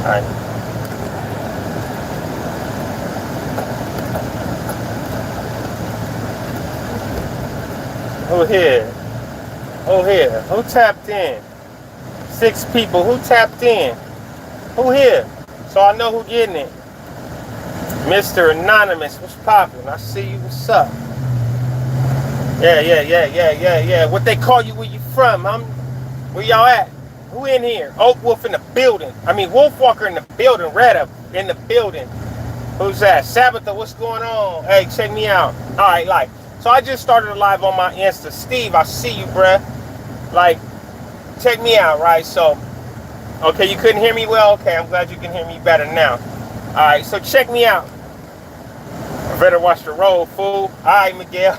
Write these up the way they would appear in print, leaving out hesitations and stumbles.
Alright. Who here? Who here? Who tapped in? 6 people. Who tapped in? Who here? So I know who getting it. Mr. Anonymous, what's poppin'? I see you. What's up? Yeah. What they call you? Where you from? Where y'all at? Who in here? Oak Wolf in the building. I mean, Wolfwalker in the building. Ryda in the building. Who's that? Sabbatha, what's going on? Hey, check me out. All right, like, so I just started a live on my Insta. Steve, I see you, bruh. Like, check me out, right? So, okay, you couldn't hear me well? Okay, I'm glad you can hear me better now. All right, so check me out. I better watch the road, fool. All right, Miguel.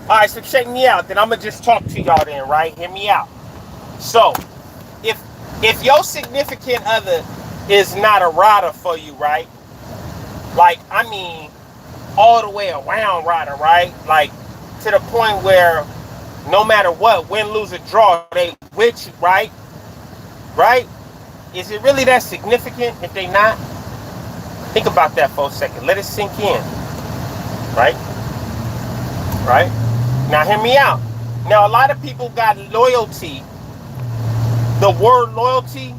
All right, so check me out. Then I'm going to just talk to y'all then, right? Hear me out. So, if your significant other is not a rider for you, right? Like, I mean, all the way around rider, right? Like, to the point where no matter what, win, lose, or draw, they with you, right? Right? Is it really that significant if they not? Think about that for a second. Let it sink in. Right? Right? Now, hear me out. Now, a lot of people got loyalty. The word loyalty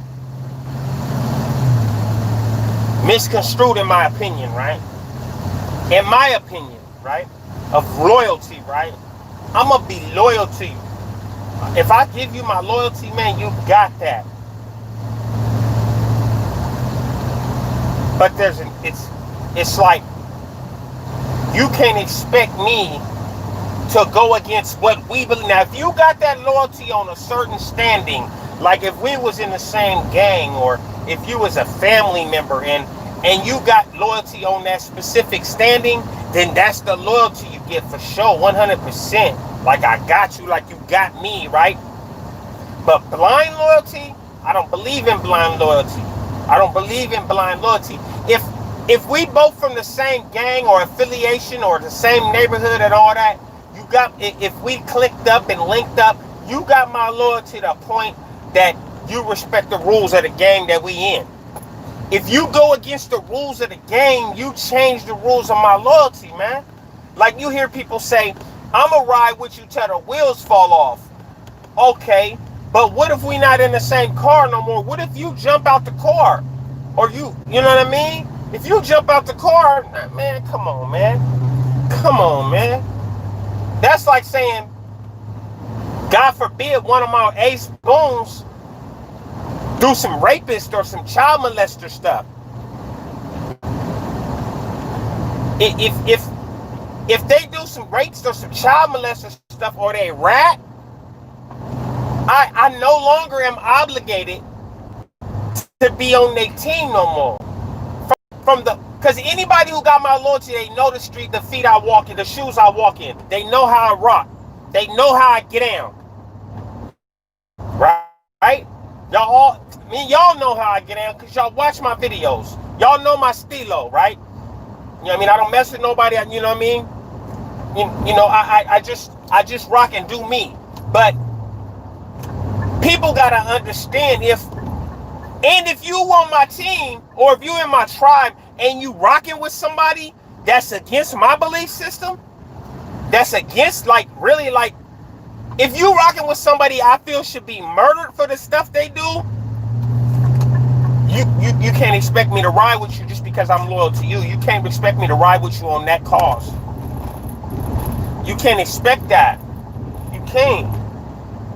misconstrued in my opinion, right? In my opinion, right? Of loyalty, right? I'm going to be loyal to you. If I give you my loyalty, man, you got that. But it's like, you can't expect me to go against what we believe. Now, if you got that loyalty on a certain standing, like if we was in the same gang, or if you was a family member and you got loyalty on that specific standing, then that's the loyalty you get for sure, 100%. Like I got you, like you got me, right? But blind loyalty, I don't believe in blind loyalty. I don't believe in blind loyalty. If we both from the same gang or affiliation or the same neighborhood and all that, you got, if we clicked up and linked up, you got my loyalty to a point that you respect the rules of the game that we in. If you go against the rules of the game, you change the rules of my loyalty, man. Like you hear people say, I'ma ride with you till the wheels fall off. Okay, but what if we not in the same car no more? What if you jump out the car? Or you know what I mean? If you jump out the car, man, come on, man. Come on, man. That's like saying, God forbid, one of my ace booms do some rapist or some child molester stuff. If they do some rapes or some child molester stuff, or they rat, I no longer am obligated to be on their team no more. Because anybody who got my loyalty, they know the street, the feet I walk in, the shoes I walk in. They know how I rock. They know how I get down. Right? Y'all know how I get down because y'all watch my videos. Y'all know my stilo, right? You know what I mean? I don't mess with nobody, you know what I mean? You know, I just rock and do me. But people gotta understand, if you on my team, or if you in my tribe and you rocking with somebody that's against my belief system, that's against, like, really, like, if you rocking with somebody I feel should be murdered for the stuff they do, you can't expect me to ride with you just because I'm loyal to you. You can't expect me to ride with you on that cause. You can't expect that. You can't.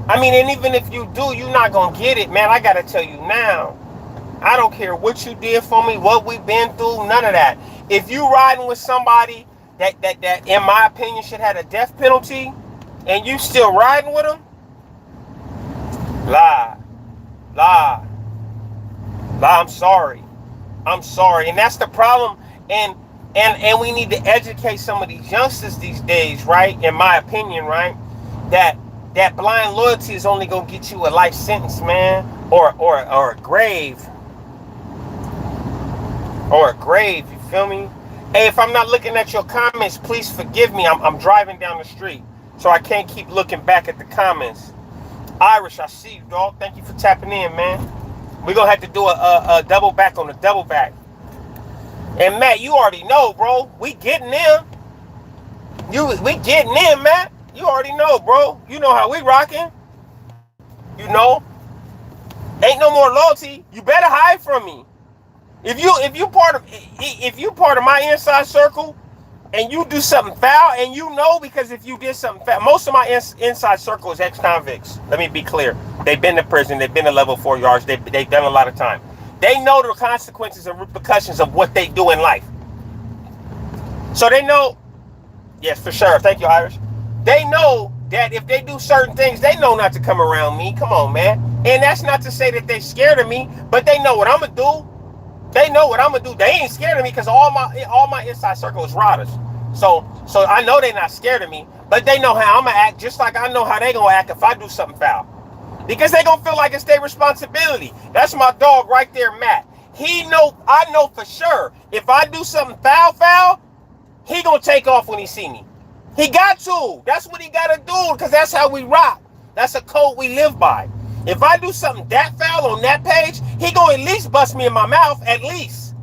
I mean, and even if you do, you're not gonna get it, man. I gotta tell you now. I don't care what you did for me, what we've been through, none of that. If you riding with somebody that in my opinion should have a death penalty, and you still riding with them, lie. I'm sorry, and that's the problem. And we need to educate some of these youngsters these days, right? In my opinion, right? That blind loyalty is only gonna get you a life sentence, man, or a grave. Or a grave, you feel me? Hey, if I'm not looking at your comments, please forgive me. I'm driving down the street, so I can't keep looking back at the comments. Irish, I see you, dog. Thank you for tapping in, man. We're going to have to do a double back on the double back. And Matt, you already know, bro. We getting them. We getting in, Matt. You already know, bro. You know how we rocking. You know. Ain't no more loyalty. You better hide from me. If you part of my inside circle and you do something foul, and you know, because if you did something foul, most of my inside circle is ex-convicts. Let me be clear. They've been to prison. They've been to level 4 yards. They've done a lot of time. They know the consequences and repercussions of what they do in life. So they know. Yes, for sure. Thank you, Irish. They know that if they do certain things, they know not to come around me. Come on, man. And that's not to say that they're scared of me, but they know what I'm going to do. They know what I'm going to do. They ain't scared of me because all my inside circle is Rydas. So I know they're not scared of me, but they know how I'm going to act, just like I know how they going to act if I do something foul. Because they going to feel like it's their responsibility. That's my dog right there, Matt. I know for sure, if I do something foul, he going to take off when he see me. He got to. That's what he got to do, because that's how we rock. That's a code we live by. If I do something that foul on that page, he going to at least bust me in my mouth, at least.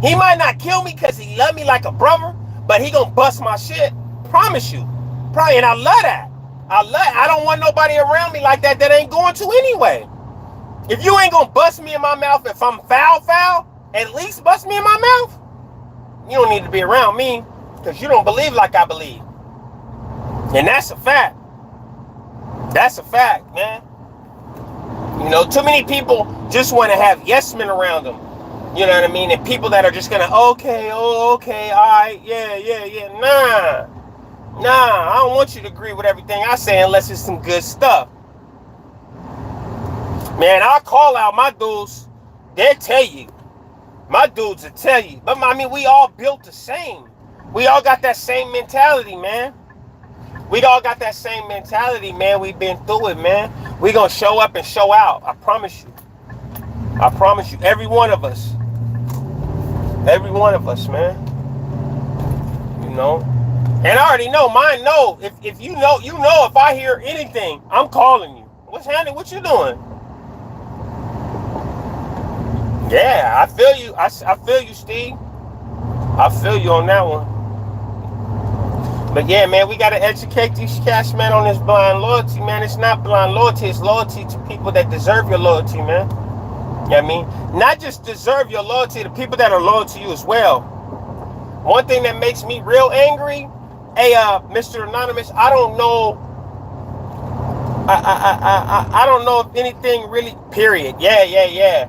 He might not kill me because he love me like a brother, but he going to bust my shit. Promise you. And I love that. I don't want nobody around me like that ain't going to anyway. If you ain't going to bust me in my mouth if I'm foul, at least bust me in my mouth. You don't need to be around me because you don't believe like I believe. And that's a fact. That's a fact, man. You know, too many people just want to have yes men around them. You know what I mean? And people that are just going to, okay, all right, yeah. Nah, I don't want you to agree with everything I say unless it's some good stuff. Man, I'll call out my dudes. They'll tell you. My dudes will tell you. But, I mean, we all built the same. We all got that same mentality, man. We all got that same mentality, man. We've been through it, man. We going to show up and show out. I promise you. I promise you. Every one of us. Every one of us, man. You know. And I already know. Mine know. If you know, if I hear anything, I'm calling you. What's happening? What you doing? Yeah, I feel you. I feel you, Steve. I feel you on that one. But yeah, man, we got to educate these cats, man, on this blind loyalty, man. It's not blind loyalty. It's loyalty to people that deserve your loyalty, man. You know what I mean? Not just deserve your loyalty, the people that are loyal to you as well. One thing that makes me real angry, hey, Mr. Anonymous, I don't know. I don't know if anything really, period. Yeah.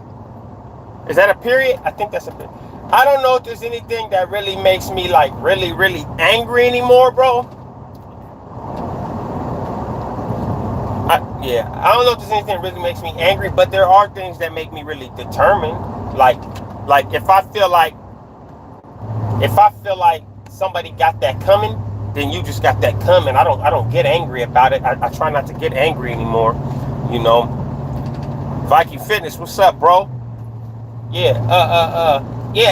Is that a period? I think that's a period. I don't know if there's anything that really makes me like really, really angry anymore, bro. I don't know if there's anything that really makes me angry, but there are things that make me really determined. Like if I feel like somebody got that coming, then you just got that coming. I don't get angry about it. I try not to get angry anymore. You know. Viking Fitness, what's up, bro? Yeah,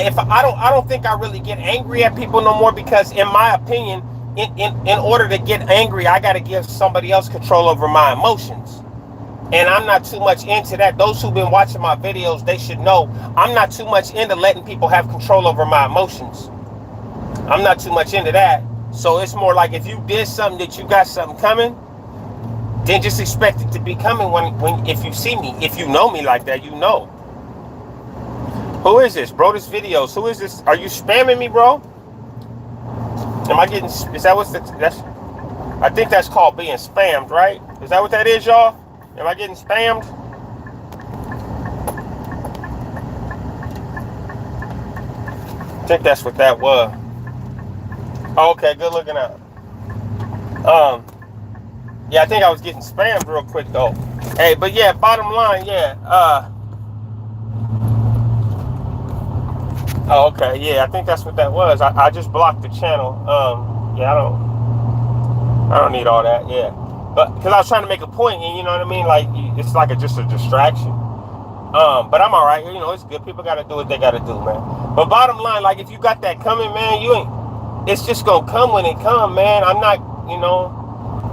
if I don't think I really get angry at people no more, because in my opinion, in order to get angry, I got to give somebody else control over my emotions. And I'm not too much into that. Those who've been watching my videos, they should know I'm not too much into letting people have control over my emotions. I'm not too much into that. So it's more like if you did something that you got something coming, then just expect it to be coming if you see me. If you know me like that, you know. Who is this, bro? This videos. Who is this? Are you spamming me, bro? Am I getting? Is that what's that's? I think that's called being spammed, right? Is that what that is, y'all? Am I getting spammed? I think that's what that was. Oh, okay, good looking out. Yeah, I think I was getting spammed real quick though. Hey, but yeah, bottom line, yeah. Oh, okay, yeah, I think that's what that was. I just blocked the channel. Yeah, I don't need all that, yeah. But because I was trying to make a point, and you know what I mean, like it's like just a distraction. But I'm all right. You know, it's good. People got to do what they got to do, man. But bottom line, like if you got that coming, man, you ain't. It's just gonna come when it come, man. I'm not, you know,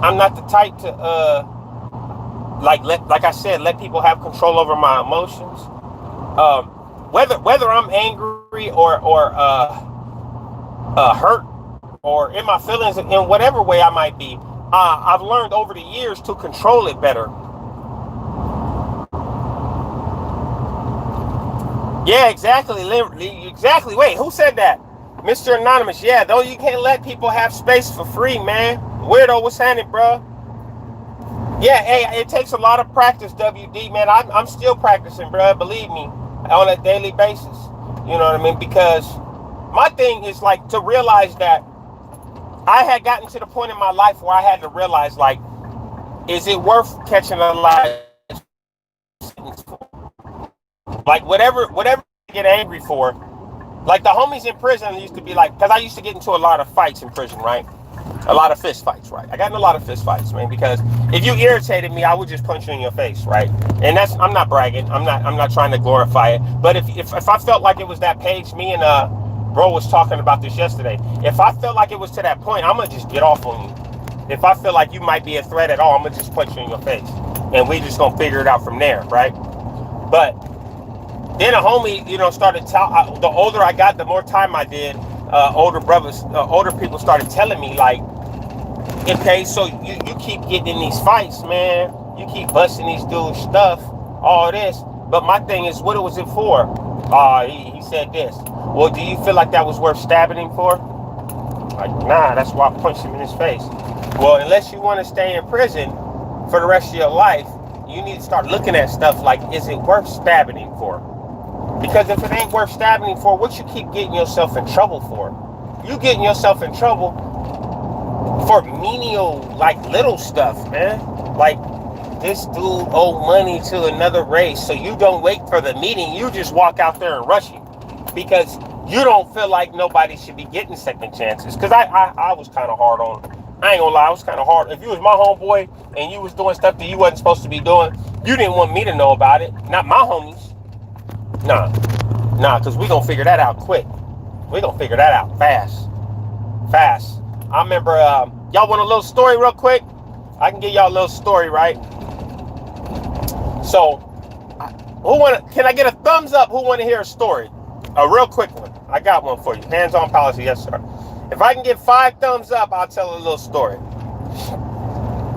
I'm not the type to like I said, let people have control over my emotions. Um, whether I'm angry or hurt or in my feelings in whatever way I might be, I've learned over the years to control it better. Yeah, exactly. Exactly. Wait, who said that? Mr. Anonymous. Yeah, though you can't let people have space for free, man. Weirdo, what's happening, bro? Yeah, hey, it takes a lot of practice, WD, man. I'm still practicing, bro. Believe me, on a daily basis. You know what I mean? Because my thing is like to realize that I had gotten to the point in my life where I had to realize, like, is it worth catching a life sentence for? Like, whatever I get angry for. Like, the homies in prison used to be like, because I used to get into a lot of fights in prison, right? A lot of fist fights, right? I got in a lot of fist fights, man, because if you irritated me, I would just punch you in your face, right? And I'm not bragging. I'm not trying to glorify it. But if I felt like it was that page, me and bro was talking about this yesterday. If I felt like it was to that point, I'm gonna just get off on you. If I feel like you might be a threat at all, I'm gonna just punch you in your face, and we just gonna figure it out from there, right? But then a homie, started the older I got, the more time I did. Older people started telling me, like, okay, so you keep getting in these fights, man. You keep busting these dudes' stuff, all this. But my thing is, what was it for? He said this. Well, do you feel like that was worth stabbing him for? Like, nah, that's why I punched him in his face. Well, unless you want to stay in prison for the rest of your life, you need to start looking at stuff like, is it worth stabbing him for? Because if it ain't worth stabbing him for, what you keep getting yourself in trouble for? You getting yourself in trouble for menial, like, little stuff, man. Like, this dude owed money to another race, so you don't wait for the meeting. You just walk out there and rush him because you don't feel like nobody should be getting second chances. Because I was kind of hard on him. I ain't gonna lie, I was kind of hard. If you was my homeboy and you was doing stuff that you wasn't supposed to be doing, you didn't want me to know about it. Not my homies. Nah, because we gonna figure that out quick. We gonna figure that out fast. I remember, y'all want a little story real quick? I can give y'all a little story, right? So, can I get a thumbs up? Who want to hear a story? A real quick one. I got one for you. Hands-on policy, yes, sir. If I can get 5 thumbs up, I'll tell a little story.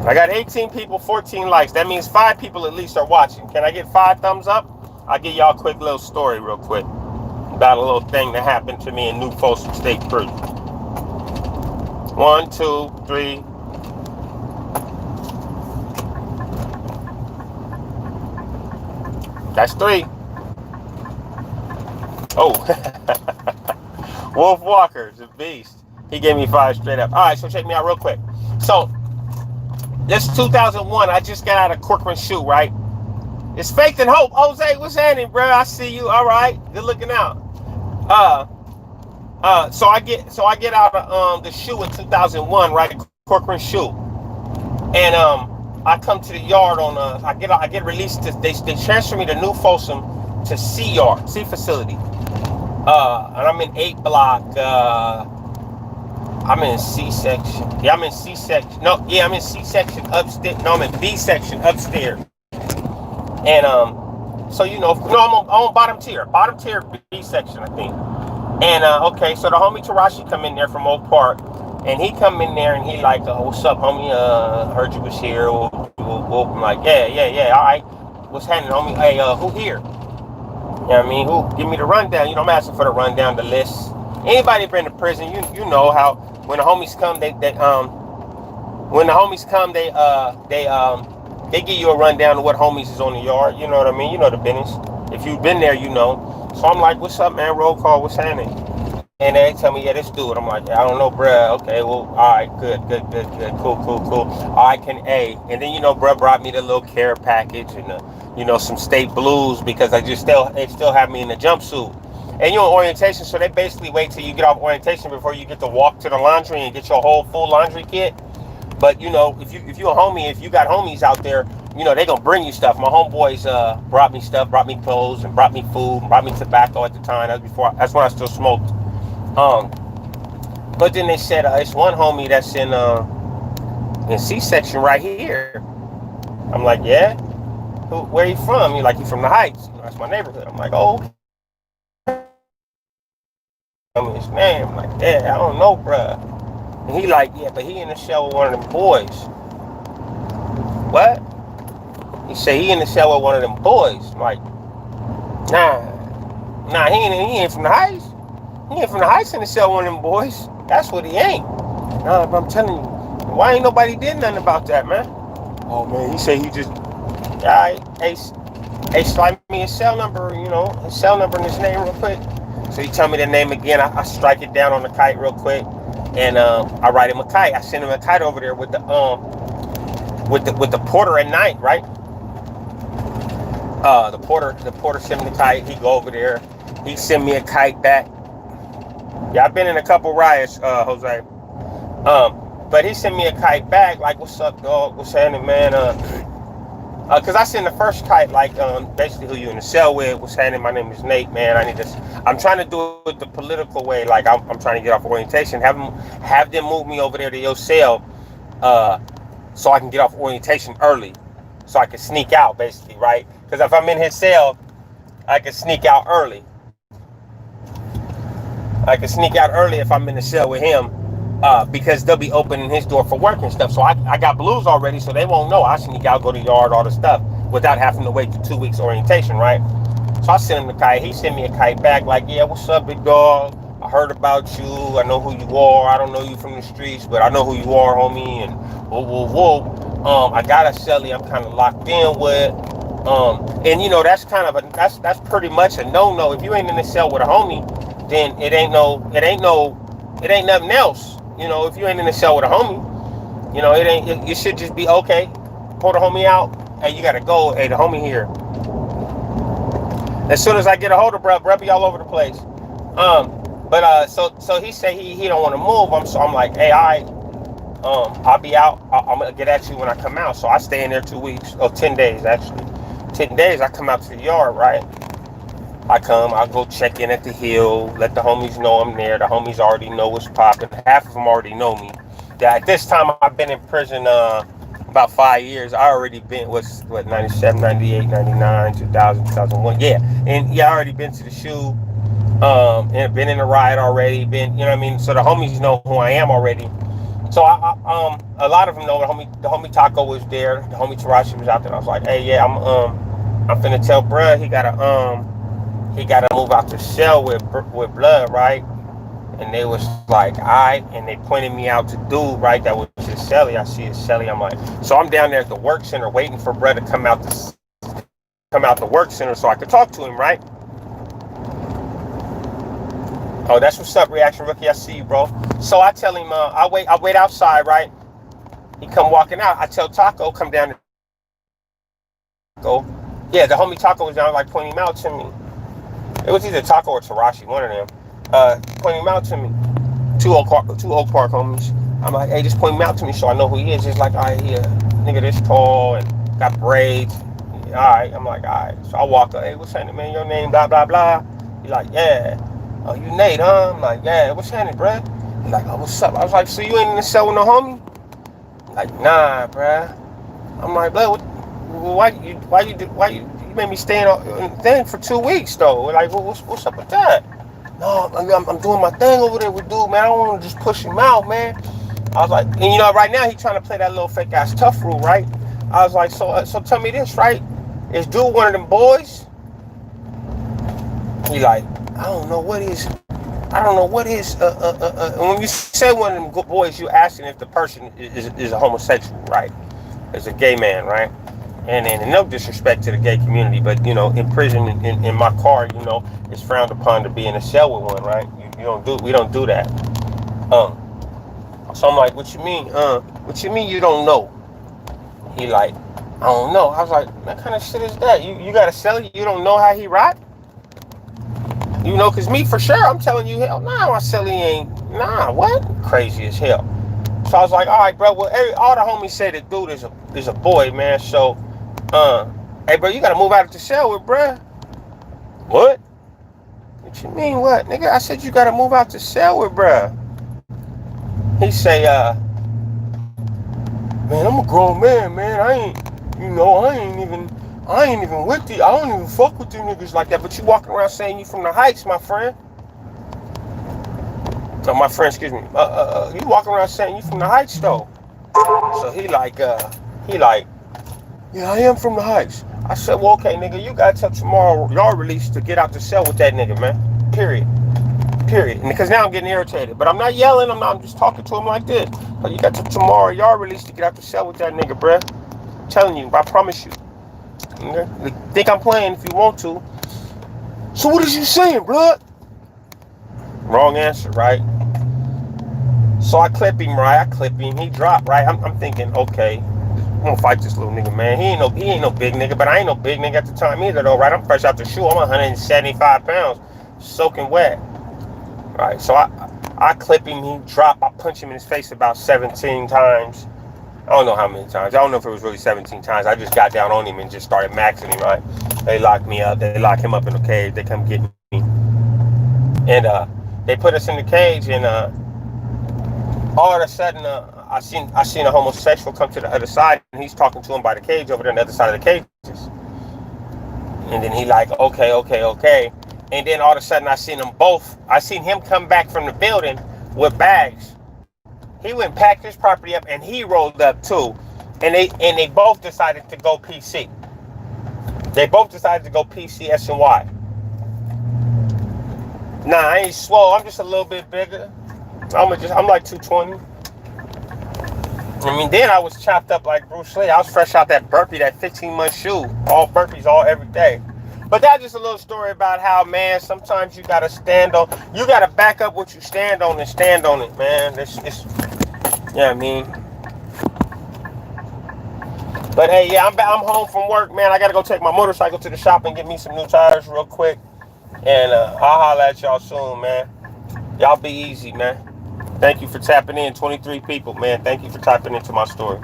I got 18 people, 14 likes. That means 5 people at least are watching. Can I get 5 thumbs up? I'll give y'all a quick little story real quick about a little thing that happened to me in New Folsom State Prison. 1, 2, 3. That's 3. Oh, Wolf Walker's a beast. He gave me 5 straight up. All right, so check me out real quick. So, this 2001. I just got out of Corcoran Shoe, right? It's Faith and Hope. Jose, what's happening, bro? I see you. All right, good looking out. So I get out of the shoe in 2001, right? Corcoran Shoe, and I come to the yard on I get released. They transfer me to New Folsom to C yard, C facility. And I'm in 8 block. I'm in C section. Yeah, I'm in C section. No, yeah, I'm in C section upstairs. No, I'm in B section upstairs. And so I'm on bottom tier B section, I think. And okay, so the homie Tarashi come in there from Oak Park, and he come in there and he like, what's up, homie? Heard you was here. I'm like, yeah. All right, what's happening, homie? Hey, who here? You know what I mean? Who? Give me the rundown. I'm asking for the rundown, the list. Anybody been to prison? You know how when the homies come, they give you a rundown of what homies is on the yard. You know what I mean? You know the business. If you've been there, you know. So I'm like, what's up, man? Roll call, what's happening? And they tell me, yeah, this dude. I'm like, I don't know, bruh. Okay, well, all right, good. Cool. All right, and then, bruh brought me the little care package and, some state blues because they still have me in the jumpsuit. And you're on orientation, so they basically wait till you get off orientation before you get to walk to the laundry and get your whole full laundry kit. But, if you're a homie, if you got homies out there, they gonna bring you stuff. My homeboys brought me stuff, brought me clothes, and brought me food, and brought me tobacco at the time. That's when I still smoked. But then they said it's one homie that's in C-section right here. I'm like, yeah. Where you from? He like, you from the Heights. That's my neighborhood. I'm like, oh, tell me his name. I'm like, yeah, I don't know, bruh. And he like, yeah, but he in the cell with one of them boys. What? He say he in the cell with one of them boys. I'm like, nah, he ain't from the Heights. He ain't from the Heights in the cell with one of them boys. That's what he ain't. Nah, but I'm telling you, why ain't nobody did nothing about that, man? Oh man, he say he just, all right, hey, slide me his cell number, his cell number and his name real quick. So he tell me the name again. I strike it down on the kite real quick, and I write him a kite. I send him a kite over there with the porter at night, right? The porter sent me the kite. He go over there. He send me a kite back. Yeah, I've been in a couple riots, Jose. But he sent me a kite back, like, what's up, dog? What's happening, man? Cause I sent the first kite, like, basically who you in the cell with, what's happening? My name is Nate, man. I'm trying to do it the political way, like I'm trying to get off orientation. Have them move me over there to your cell, so I can get off orientation early, so I can sneak out, basically, right? Because if I'm in his cell, I can sneak out early. I can sneak out early if I'm in the cell with him. Because they'll be opening his door for work and stuff. So I got blues already, so they won't know. I sneak out, go to the yard, all the stuff, without having to wait for 2 weeks orientation, right? So I sent him the kite. He sent me a kite back, like, yeah, what's up, big dog? I heard about you. I know who you are. I don't know you from the streets, but I know who you are, homie. And whoa. I got a celly I'm kind of locked in with. And that's kind of that's pretty much a no-no. If you ain't in the cell with a homie, then it ain't nothing else. If you ain't in the cell with a homie, it should just be, okay, pull the homie out. Hey, you gotta go. Hey, the homie here. As soon as I get a hold of bruh be all over the place. So he say he don't want to move. I'm like, hey, I'll be out. I'm gonna get at you when I come out. So I stay in there 2 weeks, 10 days actually. 10 days I come out to the yard, right? I go check in at the hill, let the homies know I'm there. The homies already know what's popping. Half of them already know me. At this time, I've been in prison about 5 years. I already been, 97, 98, 99, 2000, 2001. Yeah, and I already been to the shoe, and been in the riot already. So the homies know who I am already. So a lot of them know the homie Taco was there. The homie Tarashi was out there. I was like, hey, yeah, I'm finna tell bruh he gotta move out the cell with blood, right? And they was like, all right, and they pointed me out to dude, right? That was his celly. I see his celly. I'm like, so I'm down there at the work center waiting for bruh to come out the work center so I could talk to him, right? Oh, that's what's up, Reaction Rookie. I see you, bro. So I tell him, I wait outside, right? He come walking out. I tell Taco, come down. Go. Yeah, the homie Taco was down, like, pointing him out to me. It was either Taco or Tarashi, one of them. Pointing him out to me. Two Oak Park homies. I'm like, hey, just point him out to me so I know who he is. He's like, all right, yeah, nigga this tall and got braids. All right, I'm like, all right. So I walk up, hey, what's happening, man? Your name, blah, blah, blah. He's like, yeah. Oh, you Nate, huh? I'm like, yeah, what's happening, bruh? He's like, oh, what's up? I was like, so you ain't in the cell with no homie? Like, nah, bruh. I'm like, bruh, why you made me stay in a thing for 2 weeks though? Like, what's up with that? No, I'm doing my thing over there with dude, man. I don't want to just push him out, man. I was like, and right now he's trying to play that little fake ass tough rule, right? I was like, so tell me this, right? Is dude one of them boys? He like, I don't know what is. When you say one of them good boys, you asking if the person is a homosexual, right? Is a gay man, right? And no disrespect to the gay community, but in prison, in my car, it's frowned upon to be in a cell with one, right? We don't do that. So I'm like, what you mean? What you mean you don't know? He like, I don't know. I was like, what kind of shit is that? You got a celly, you don't know how he rock? Cause me for sure, I'm telling you, hell nah, my celly ain't, nah, what? Crazy as hell. So I was like, all right, bro, well, all the homies say the dude is a boy, man, so, hey, bro, you gotta move out of the cell with bruh. What? What you mean, what? Nigga, I said you gotta move out the cell with bruh. He say, man, I'm a grown man, You know, I ain't even with the, I don't even fuck with you niggas like that. But you walking around saying you from the heights, my friend. No, my friend, excuse me. You walking around saying you from the heights though. So he like, yeah, I am from the heights. I said, well, okay, nigga, you got till tomorrow yard release to get out the cell with that nigga, man. Period. And because now I'm getting irritated. But I'm not yelling, I'm just talking to him like this. But you got till tomorrow yard release to get out the cell with that nigga, bruh. I'm telling you, I promise you. Okay? You think I'm playing if you want to. So what is you saying, bruh? Wrong answer, right? So I clip him, right? He dropped, right? I'm thinking, okay, I'm gonna fight this little nigga, man. He ain't no big nigga, but I ain't no big nigga at the time either, though, right? I'm fresh out the shoe. I'm 175 pounds, soaking wet, right? So I clip him. He drop. I punch him in his face about 17 times. I don't know how many times. I don't know if it was really 17 times. I just got down on him and just started maxing him, right? They locked me up. They lock him up in the cage. They come get me, and they put us in the cage, and all of a sudden, I seen a homosexual come to the other side, and he's talking to him by the cage over there on the other side of the cages. And then he like, okay. And then all of a sudden, I seen him come back from the building with bags. He went and packed his property up, and he rolled up too. And they both decided to go PC. They both decided to go PC S&Y. Nah, I ain't swole. I'm just a little bit bigger. I'm like 220. I mean, then I was chopped up like Bruce Lee. I was fresh out that 15-month shoe. All burpees, all every day. But that's just a little story about how, man, sometimes you got to back up what you stand on and stand on it, man. Yeah, I mean. But hey, yeah, I'm home from work, man. I got to go take my motorcycle to the shop and get me some new tires real quick. And I'll holler at y'all soon, man. Y'all be easy, man. Thank you for tapping in. 23 people, man. Thank you for tapping into my story.